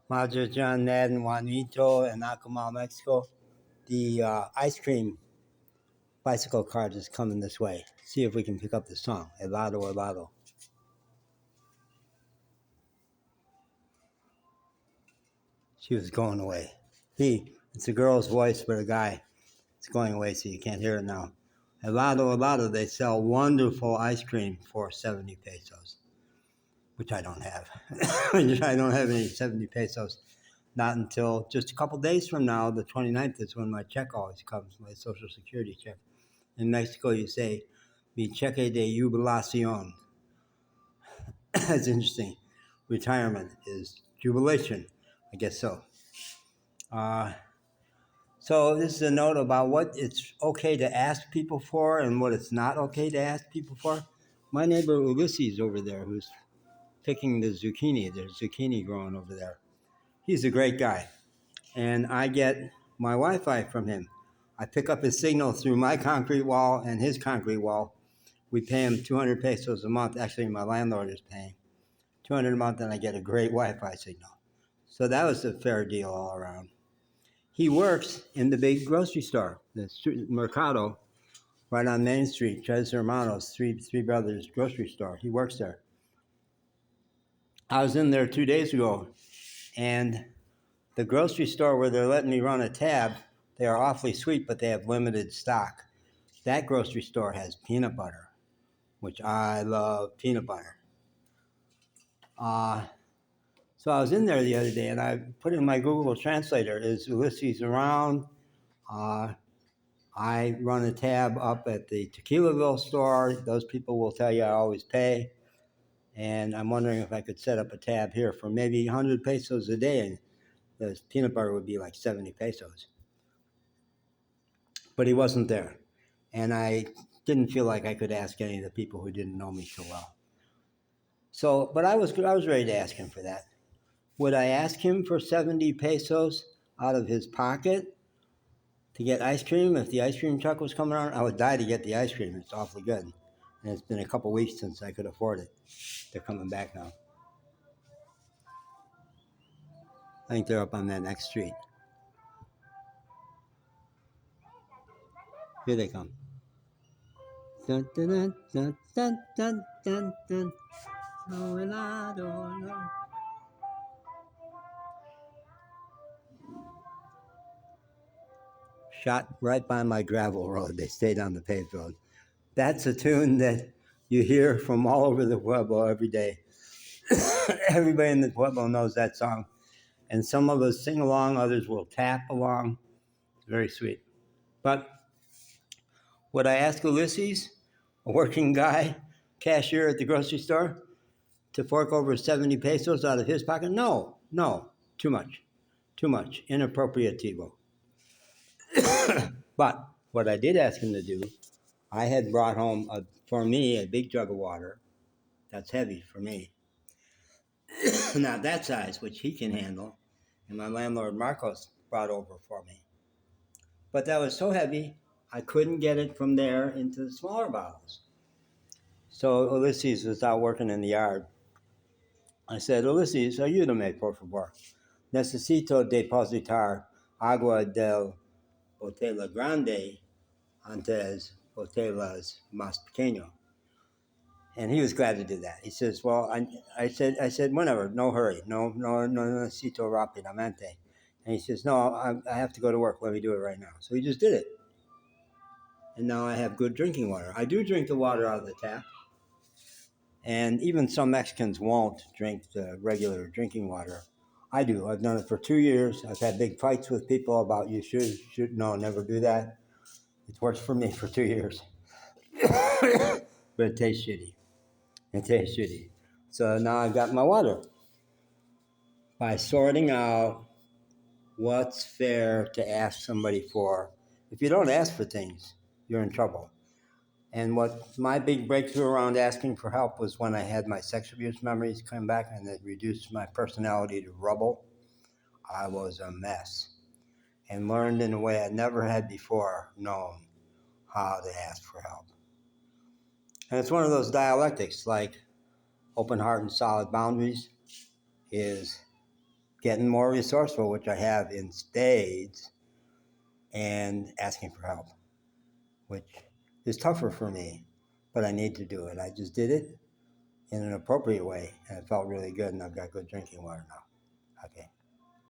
Majajan, Ned, and Juanito, and Acapulco, Mexico. The ice cream bicycle cart is coming this way. See if we can pick up the song. Helado, helado. She was going away. It's a girl's voice, but a guy. It's going away, so you can't hear it now. Helado, helado. They sell wonderful ice cream for 70 pesos, which I don't have. I don't have any 70 pesos. Not until just a couple days from now, the 29th, is when my check always comes, my Social Security check. In Mexico, you say, mi cheque de jubilación. That's interesting. Retirement is jubilation. I guess so. So this is a note about what it's okay to ask people for and what it's not okay to ask people for. My neighbor Ulysses over there, who's picking the zucchini, there's zucchini growing over there. He's a great guy. And I get my Wi-Fi from him. I pick up his signal through my concrete wall and his concrete wall. We pay him 200 pesos a month. Actually, my landlord is paying 200 a month, and I get a great Wi-Fi signal. So that was a fair deal all around. He works in the big grocery store, the Mercado, right on Main Street, Tres Hermanos, three brothers grocery store. He works there. I was in there 2 days ago, and the grocery store where they're letting me run a tab, they are awfully sweet, but they have limited stock. That grocery store has peanut butter, which I love peanut butter. So I was in there the other day, and I put in my Google Translator, is Ulysses around? I run a tab up at the Tequilaville store. Those people will tell you I always pay. And I'm wondering if I could set up a tab here for maybe 100 pesos a day, and the peanut butter would be like 70 pesos. But he wasn't there. And I didn't feel like I could ask any of the people who didn't know me so well. So, but I was ready to ask him for that. Would I ask him for 70 pesos out of his pocket to get ice cream if the ice cream truck was coming around? I would die to get the ice cream. It's awfully good. And it's been a couple weeks since I could afford it. They're coming back now. I think they're up on that next street. Here they come. Dun, dun, dun, dun, dun, dun, dun, dun. Oh, helado, helado. Shot right by my gravel road. They stayed on the paved road. That's a tune that you hear from all over the Pueblo every day. Everybody in the Pueblo knows that song. And some of us sing along, others will tap along. It's very sweet. But would I ask Ulysses, a working guy, cashier at the grocery store, to fork over 70 pesos out of his pocket? No, too much. Inappropriate, Tivo. But what I did ask him to do, I had brought home, for me, a big jug of water. That's heavy for me. Not that size, which he can handle. And my landlord, Marcos, brought over for me. But that was so heavy, I couldn't get it from there into the smaller bottles. So Ulysses was out working in the yard. I said, Ulysses, ayúdame, por favor. Necesito depositar agua del botella grande antes botellas más pequeño. And he was glad to do that. He says, well, I said, whenever, no hurry, no necesito rápidamente. And he says, no, I have to go to work. Let me do it right now. So he just did it. And now I have good drinking water. I do drink the water out of the tap. And even some Mexicans won't drink the regular drinking water. I do. I've done it for 2 years. I've had big fights with people about you should never do that. It's worked for me for 2 years. But it tastes shitty. So now I've got my water. By sorting out what's fair to ask somebody for. If you don't ask for things, you're in trouble. And what my big breakthrough around asking for help was when I had my sex abuse memories come back and it reduced my personality to rubble. I was a mess and learned in a way I never had before known how to ask for help. And it's one of those dialectics, like open heart and solid boundaries is getting more resourceful, which I have in spades, and asking for help, which is tougher for me, but I need to do it. I just did it in an appropriate way, and it felt really good, and I've got good drinking water now. Okay.